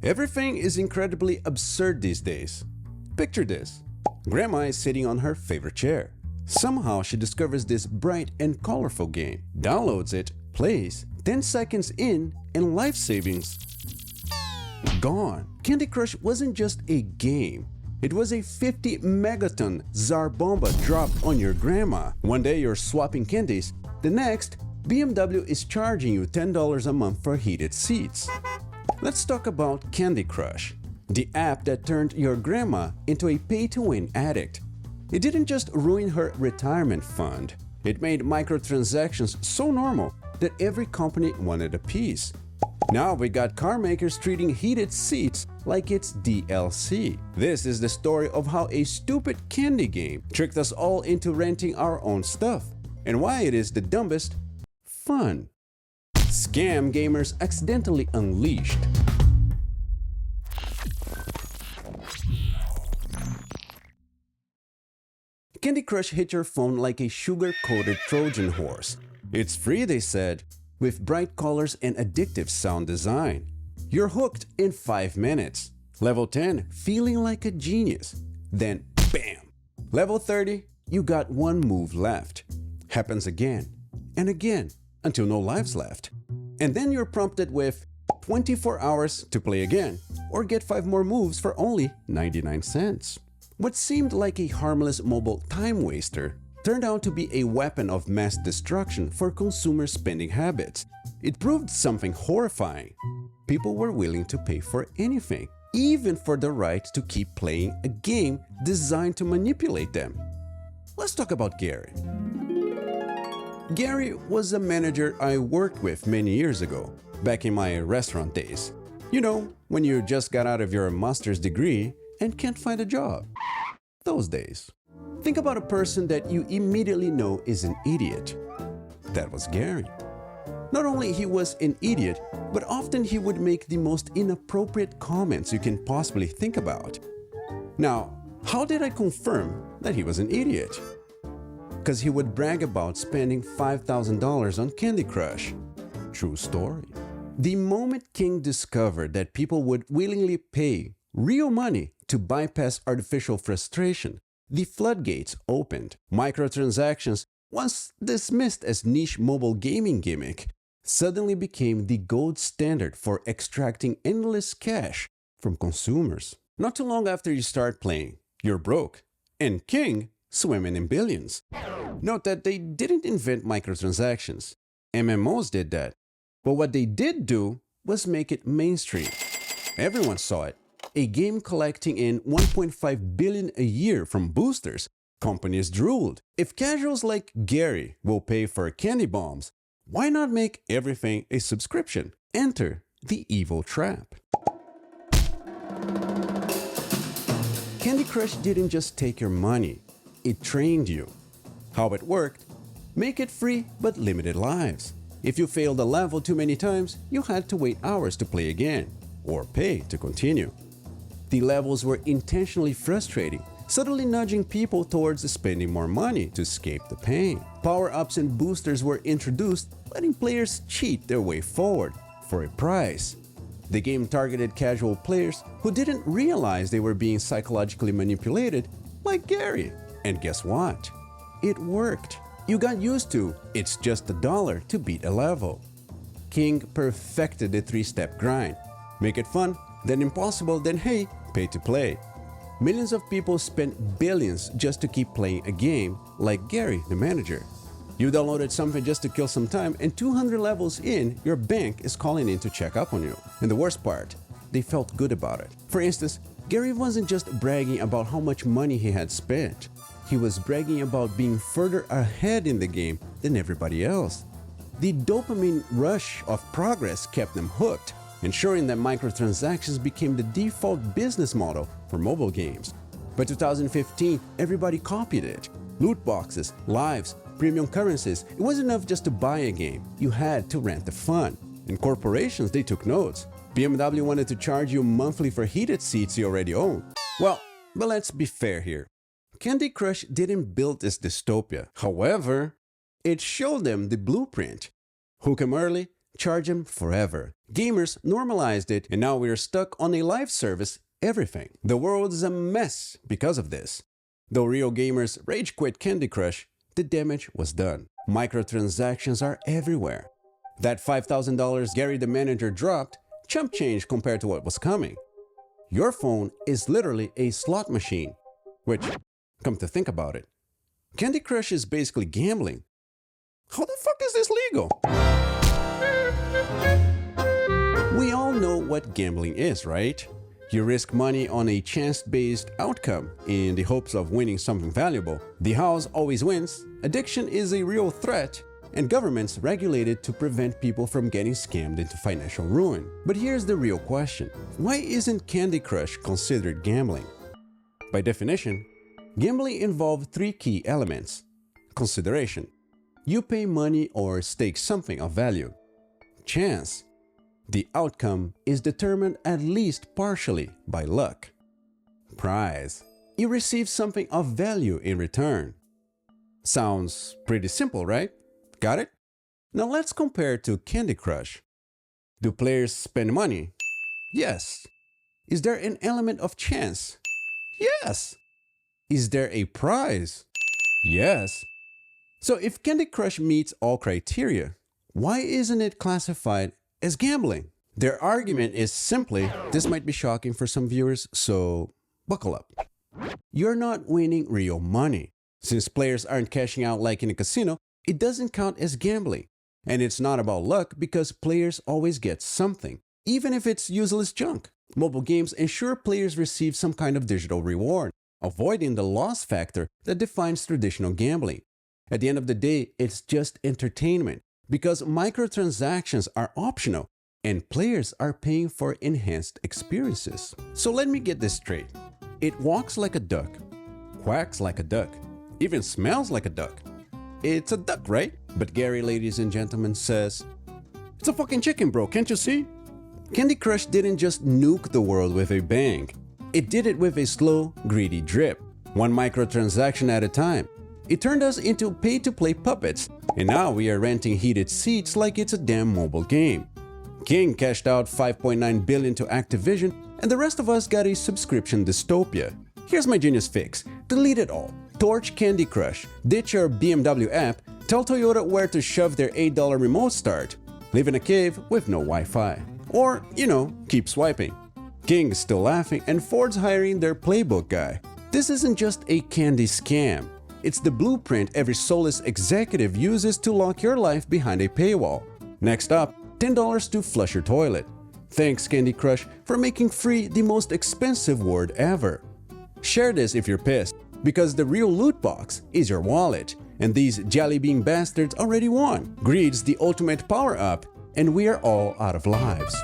Everything is incredibly absurd these days. Picture this. Grandma is sitting on her favorite chair. Somehow she discovers this bright and colorful game, downloads it, plays, 10 seconds in, and life savings gone. Candy Crush wasn't just a game. It was a 50 megaton Tsar Bomba dropped on your grandma. One day you're swapping candies, the next, BMW is charging you $10 a month for heated seats. Let's talk about Candy Crush, the app that turned your grandma into a pay-to-win addict. It didn't just ruin her retirement fund, it made microtransactions so normal that every company wanted a piece. Now we got car makers treating heated seats like it's DLC. This is the story of how a stupid candy game tricked us all into renting our own stuff, and why it is the dumbest fun. Scam gamers accidentally unleashed. Candy Crush hit your phone like a sugar-coated Trojan horse. It's free, they said, with bright colors and addictive sound design. You're hooked in 5 minutes. Level 10, feeling like a genius. Then, bam! Level 30, you got one move left. Happens again and again until no lives left. And then you're prompted with 24 hours to play again, or get 5 more moves for only 99 cents. What seemed like a harmless mobile time waster turned out to be a weapon of mass destruction for consumer spending habits. It proved something horrifying. People were willing to pay for anything, even for the right to keep playing a game designed to manipulate them. Let's talk about Gary. Gary was a manager I worked with many years ago, back in my restaurant days. You know, when you just got out of your master's degree and can't find a job. Those days. Think about a person that you immediately know is an idiot. That was Gary. Not only he was an idiot, but often he would make the most inappropriate comments you can possibly think about. Now, how did I confirm that he was an idiot? Because he would brag about spending $5,000 on Candy Crush. True story. The moment King discovered that people would willingly pay real money to bypass artificial frustration, the floodgates opened. Microtransactions, once dismissed as niche mobile gaming gimmick, suddenly became the gold standard for extracting endless cash from consumers. Not too long after you start playing, you're broke, and King swimming in billions. Note that they didn't invent microtransactions. MMOs did that. But what they did do was make it mainstream. Everyone saw it. A game collecting in $1.5 billion a year from boosters, companies drooled. If casuals like Gary will pay for candy bombs, why not make everything a subscription? Enter the evil trap. Candy Crush didn't just take your money, it trained you. How it worked? Make it free but limited lives. If you failed a level too many times, you had to wait hours to play again, or pay to continue. The levels were intentionally frustrating, subtly nudging people towards spending more money to escape the pain. Power-ups and boosters were introduced, letting players cheat their way forward for a prize. The game targeted casual players who didn't realize they were being psychologically manipulated, like Gary. And guess what? It worked. You got used to it's just $1 to beat a level. King perfected the 3-step grind. Make it fun, then impossible, then hey, pay to play. Millions of people spent billions just to keep playing a game, like Gary, the manager. You downloaded something just to kill some time, and 200 levels in, your bank is calling in to check up on you. And the worst part, they felt good about it. For instance, Gary wasn't just bragging about how much money he had spent. He was bragging about being further ahead in the game than everybody else. The dopamine rush of progress kept them hooked, ensuring that microtransactions became the default business model for mobile games. By 2015, everybody copied it. Loot boxes, lives, premium currencies. It wasn't enough just to buy a game. You had to rent the fun. And corporations, they took notes. BMW wanted to charge you monthly for heated seats you already own. Well, but let's be fair here. Candy Crush didn't build this dystopia. However, it showed them the blueprint. Hook 'em early, charge 'em forever. Gamers normalized it, and now we're stuck on a live service everything. The world is a mess because of this. Though real gamers rage quit Candy Crush, the damage was done. Microtransactions are everywhere. That $5,000 Gary the manager dropped, chump change compared to what was coming. Your phone is literally a slot machine, which, come to think about it, Candy Crush is basically gambling. How the fuck is this legal? We all know what gambling is, right? You risk money on a chance-based outcome in the hopes of winning something valuable. The house always wins, addiction is a real threat, and governments regulate it to prevent people from getting scammed into financial ruin. But here's the real question. Why isn't Candy Crush considered gambling? By definition, gambling involves three key elements. Consideration. You pay money or stake something of value. Chance. The outcome is determined at least partially by luck. Prize. You receive something of value in return. Sounds pretty simple, right? Got it? Now let's compare to Candy Crush. Do players spend money? Yes. Is there an element of chance? Yes. Is there a prize? Yes. So if Candy Crush meets all criteria, why isn't it classified as gambling? Their argument is simply, this might be shocking for some viewers, so buckle up. You're not winning real money. Since players aren't cashing out like in a casino, it doesn't count as gambling. And it's not about luck because players always get something, even if it's useless junk. Mobile games ensure players receive some kind of digital reward, avoiding the loss factor that defines traditional gambling. At the end of the day, it's just entertainment because microtransactions are optional and players are paying for enhanced experiences. So let me get this straight. It walks like a duck, quacks like a duck, even smells like a duck. It's a duck, right? But Gary, ladies and gentlemen, says, it's a fucking chicken, bro, can't you see? Candy Crush didn't just nuke the world with a bang. It did it with a slow, greedy drip, one microtransaction at a time. It turned us into pay-to-play puppets, and now we are renting heated seats like it's a damn mobile game. King cashed out $5.9 billion to Activision, and the rest of us got a subscription dystopia. Here's my genius fix. Delete it all. Torch Candy Crush. Ditch your BMW app. Tell Toyota where to shove their $8 remote start. Live in a cave with no Wi-Fi. Or, keep swiping. King is still laughing, and Ford's hiring their playbook guy. This isn't just a candy scam. It's the blueprint every soulless executive uses to lock your life behind a paywall. Next up, $10 to flush your toilet. Thanks, Candy Crush, for making free the most expensive word ever. Share this if you're pissed, because the real loot box is your wallet, and these jelly bean bastards already won. Greed's the ultimate power-up, and we are all out of lives.